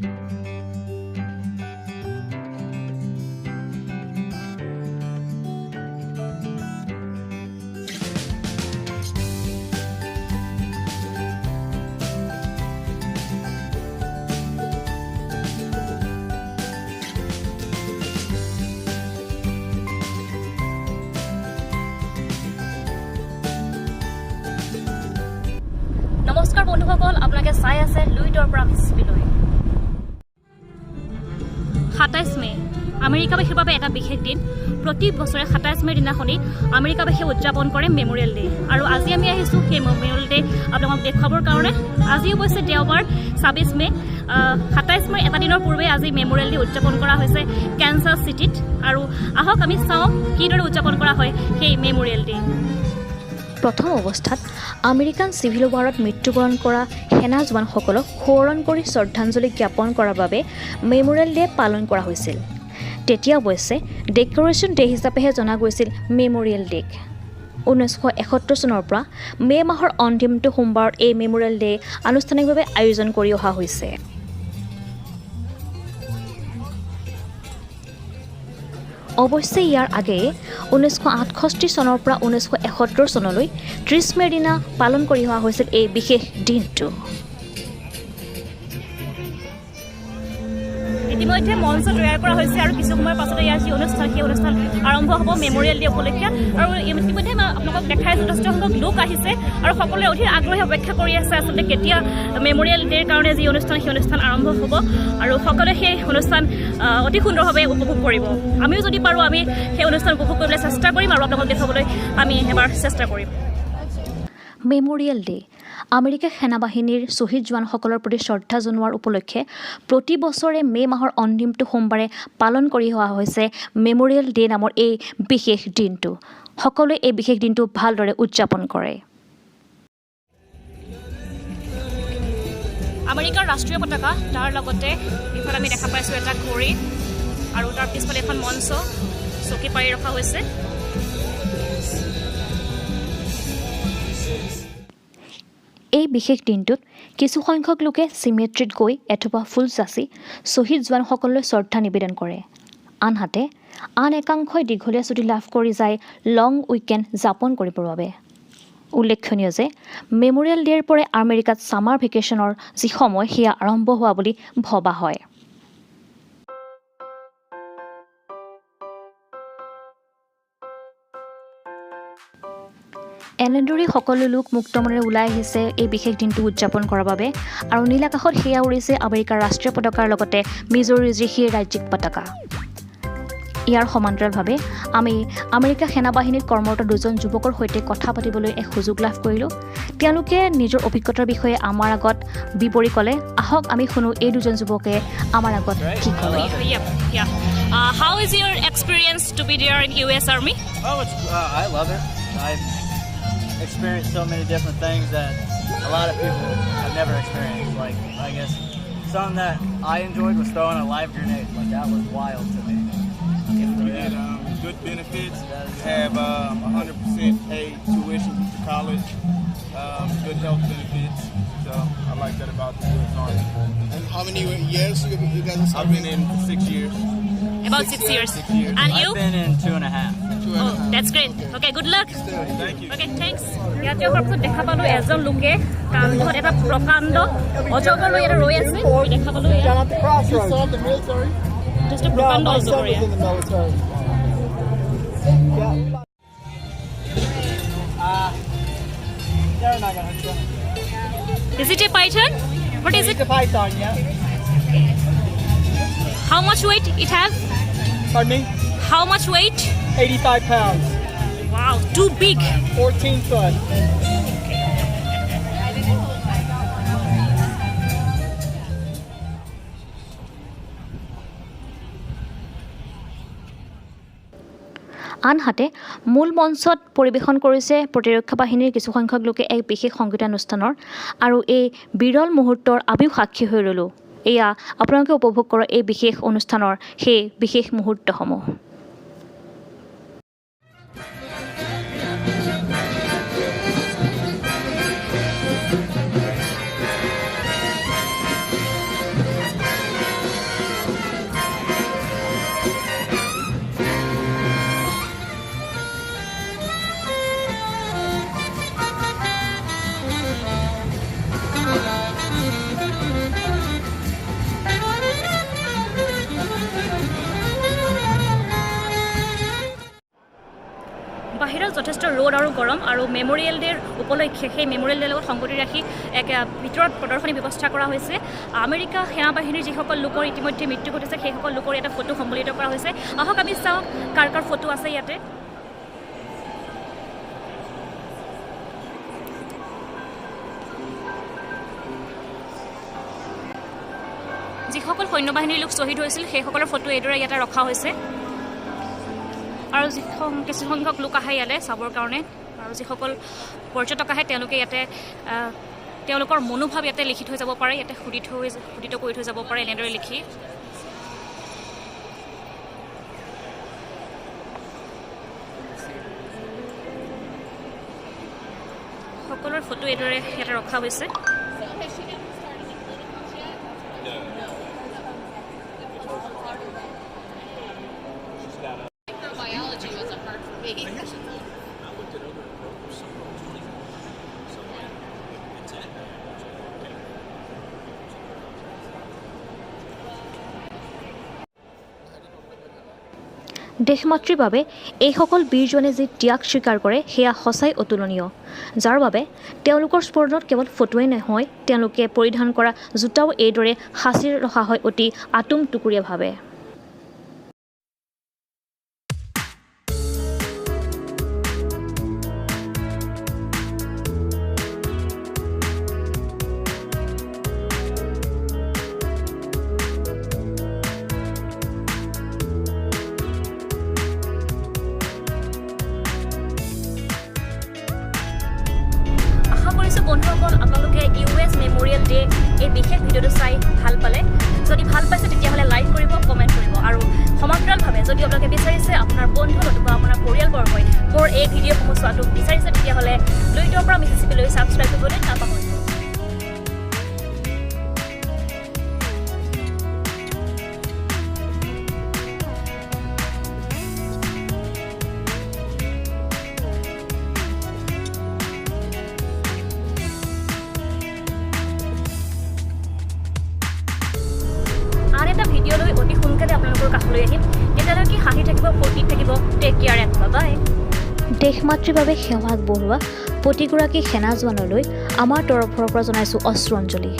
নমস্কাৰ বন্ধুসকল, আপোনালোকে চাই আছে লুইটৰ পৰা মিছিপিলৈ। 27 মে আমেৰিকাবাসীৰ বাবে এটা বিশেষ দিন। প্ৰতি বছৰে 27 মেৰ দিনাখনি আমেৰিকাবাসীয়ে উদযাপন কৰে মেমৰিয়েল ডে। আৰু আজি আমি আহিছোঁ সেই মেমৰিয়েল ডে আপোনালোকক দেখুৱাবৰ কাৰণে। আজি অৱশ্যে দেওবাৰ 26 মে। 27 মেৰ এটা দিনৰ পূৰ্বে আজি মেমৰিয়েল ডে উদযাপন কৰা হৈছে কেনচাছ চিটিত। আৰু আহক আমি চাওঁ কিদৰে উদযাপন কৰা হয় সেই মেমৰিয়েল ডে। প্ৰথম অৱস্থাত আমেৰিকান চিভিল ৱাৰত মৃত্যুবৰণ কৰা সেনা জোৱানসকলক সোঁৱৰণ কৰি শ্ৰদ্ধাঞ্জলি জ্ঞাপন কৰাৰ বাবে মেমৰিয়েল ডে পালন কৰা হৈছিল। তেতিয়া অৱশ্যে ডেকৰেশ্যন ডে হিচাপেহে জনা গৈছিল মেমৰিয়েল ডেক। 1971 চনৰ পৰা মে মাহৰ অন্তিমটো সোমবাৰত এই মেমৰিয়েল ডে আনুষ্ঠানিকভাৱে আয়োজন কৰি অহা হৈছে। অৱশ্যে ইয়াৰ আগেয়ে 1968 চনৰ পৰা 1971 চনলৈ 30 মেৰ দিনা পালন কৰি অহা হৈছিল এই বিশেষ দিনটো। ইতিমধ্যে মঞ্চ তৈয়াৰ কৰা হৈছে আৰু কিছু সময়ৰ পাছতে ইয়াৰ যি অনুষ্ঠান সেই অনুষ্ঠান আৰম্ভ হ'ব মেমৰিয়েল ডে উপলক্ষে। আৰু ইতিমধ্যে আপোনালোকক দেখাই যথেষ্ট সংখ্যক লোক আহিছে আৰু সকলোৱে অধিক আগ্ৰহে অপেক্ষা কৰি আছে আচলতে কেতিয়া মেমৰিয়েল ডেৰ কাৰণে যি অনুষ্ঠান সেই অনুষ্ঠান আৰম্ভ হ'ব আৰু সকলোৱে সেই অনুষ্ঠান অতি সুন্দৰভাৱে উপভোগ কৰিব। আমিও যদি পাৰোঁ আমি সেই অনুষ্ঠান উপভোগ কৰিবলৈ চেষ্টা কৰিম আৰু আপোনালোকক দেখুৱাবলৈ আমি এবাৰ চেষ্টা কৰিম। মেমৰিয়েল ডে আমেৰিকা সেনাবাহিনীৰ শ্বহীদ জোৱানসকলৰ প্ৰতি শ্ৰদ্ধা জনোৱাৰ উপলক্ষে প্ৰতি বছৰে মে মাহৰ অন্তিমটো সোমবাৰে পালন কৰি অহা হৈছে মেমৰিয়েল ডে নামৰ এই বিশেষ দিনটো। সকলোৱে এই বিশেষ দিনটো ভালদৰে উদযাপন কৰে। আমেৰিকাৰ ৰাষ্ট্ৰীয় পতাকা, তাৰ লগতে ইফালে আমি দেখা পাইছোঁ এটা ঘড়ী আৰু তাৰ পিছফালে এখন মঞ্চ চকী পাৰি ৰখা হৈছে। এই বিশেষ দিনটোত কিছু সংখ্যক লোকে চিমেট্ৰিত গৈ এথোপা ফুল যাচি শ্বহীদ জোৱানসকললৈ শ্ৰদ্ধা নিবেদন কৰে। আনহাতে আন একাংশই দীঘলীয়া ছুটি লাভ কৰি যায় লং উইকেণ্ড যাপন কৰিবৰ বাবে। উল্লেখনীয় যে মেমৰিয়েল ডেৰ পৰাই আমেৰিকাত ছামাৰ ভেকেশ্যনৰ যি সময় সেয়া আৰম্ভ হোৱা বুলি ভবা হয়। এনেদৰে সকলো লোক মুক্ত মনেৰে ওলাই আহিছে এই বিশেষ দিনটো উদযাপন কৰাৰ বাবে। আৰু নীল আকাশত সেয়া উৰিছে আমেৰিকাৰ ৰাষ্ট্ৰীয় পতাকাৰ লগতে মিজোৰীৰ যি সেই ৰাজ্যিক পতাকা। ইয়াৰ সমান্তৰালভাৱে আমি আমেৰিকা সেনাবাহিনীত কৰ্মৰত দুজন যুৱকৰ সৈতে কথা পাতিবলৈ এক সুযোগ লাভ কৰিলোঁ। তেওঁলোকে নিজৰ অভিজ্ঞতাৰ বিষয়ে আমাৰ আগত বিৱৰি ক'লে। আহক আমি শুনো এই দুজন যুৱকে আমাৰ আগত কি ক'লে। How is your experience to be there in US Army? I love it. I've experienced so many different things that a lot of people have never experienced. Like, I guess something that I enjoyed was throwing a live grenade. Like, that was wild to me. We get good benefits, have 100% paid tuition to college, good health benefits. So I like that about the U.S. Army. And how many years you guys are serving? I've been in for 6 years. About 6 years. 6 years. And you? I've been in 2.5. Oh, that's great. Okay, good luck. Thank you. Okay, thanks. ইয়াতে অহাৰ পিছত দেখা পালোঁ এজন লোকে কান্ধত এটা প্ৰকাণ্ড অজগৰ লৈ ইয়াতে ৰৈ আছে। দেখা পালোঁ Down at the crossroads. You saw the military? যথেষ্ট প্ৰকাণ্ড My son অজগৰ was ইয়াত। in the military. Yeah. They're not going to hurt you. Is it a python? What is it? It's a python, yeah. How much weight it has? Pardon me? How much weight? 85 pounds. Wow, too big. 14 foot. আনহাতে মূল মঞ্চত পৰিৱেশন কৰিছে প্ৰতিৰক্ষা বাহিনীৰ কিছু সংখ্যক লোকে এক বিশেষ সংগীতানুষ্ঠানৰ। আৰু এই বিৰল মুহূৰ্তৰ আমিও সাক্ষী হৈ ৰ'লোঁ। এয়া আপোনালোকে উপভোগ কৰা এই বিশেষ অনুষ্ঠানৰ সেই বিশেষ মুহূৰ্তসমূহ। ৰ'দ আৰু গৰম আৰু মেমৰিয়েল ডেৰ উপলক্ষে সেই মেমৰিয়েল ডেৰ লগত সংগতি ৰাখি এক ভিতৰত প্ৰদৰ্শনী ব্যৱস্থা কৰা হৈছে আমেৰিকা সেনাবাহিনীৰ যিসকল লোকৰ ইতিমধ্যে মৃত্যু ঘটিছে সেইসকল লোকৰ এটা ফটো সম্বলিত কৰা হৈছে আহক আমি চাওঁ কাৰ কাৰ ফটো আছে ইয়াতে যিসকল সৈন্যবাহিনীৰ লোক শ্বহীদ হৈছিল সেইসকলৰ ফটো এইদৰে ইয়াতে ৰখা হৈছে আৰু কিছু সংখ্যক লোক আহে ইয়ালে চাবৰ কাৰণে আৰু যিসকল পৰ্যটক আহে তেওঁলোকে ইয়াতে তেওঁলোকৰ মনোভাৱ ইয়াতে লিখি থৈ যাব পাৰে ইয়াতে খোদিত কৰি থৈ যাব পাৰে এনেদৰে লিখি সকলৰ ফটো এইদৰে ইয়াতে ৰখা হৈছে দেশমাতৃৰ বাবে এইসকল বীৰজনে যি ত্যাগ স্বীকাৰ কৰে সেয়া সঁচাই অতুলনীয় যাৰ বাবে তেওঁলোকৰ স্মৰণত কেৱল ফটোৱে নহয় তেওঁলোকে পৰিধান কৰা জোতাও এইদৰে সাঁচি ৰখা হয় অতি আতুম টুকুৰীয়াভাৱে বন্ধুসকল আপোনালোকে US মেমৰিয়েল ডে এই বিশেষ ভিডিঅ'টো চাই ভাল পালে যদি ভাল পাইছে তেতিয়াহ'লে লাইক কৰিব কমেণ্ট কৰিব আৰু সমান্তৰালভাৱে যদি আপোনালোকে বিচাৰিছে আপোনাৰ বন্ধু অথবা আপোনাৰ পৰিয়ালবৰ্গই মোৰ এই ভিডিঅ'সমূহ চোৱাটো বিচাৰিছে তেতিয়াহ'লে লুইটৰ পৰা মিছিছিপিলৈ ছাবস্ক্ৰাইব কৰিবলৈ নাপাহৰিব ভিডিঅ'লৈ অতি সোনকালে আপোনালোকৰ কাষলৈ আহিম তেতিয়ালৈকে হাঁহি থাকিব ফূৰ্তি থাকিব টেক কেয়াৰ এণ্ড বাই দেশমাতৃৰ বাবে সেৱা আগবঢ়োৱা প্ৰতিগৰাকী সেনা জোৱানলৈ আমাৰ তৰফৰ পৰা জনাইছোঁ অশ্ৰঞ্জলি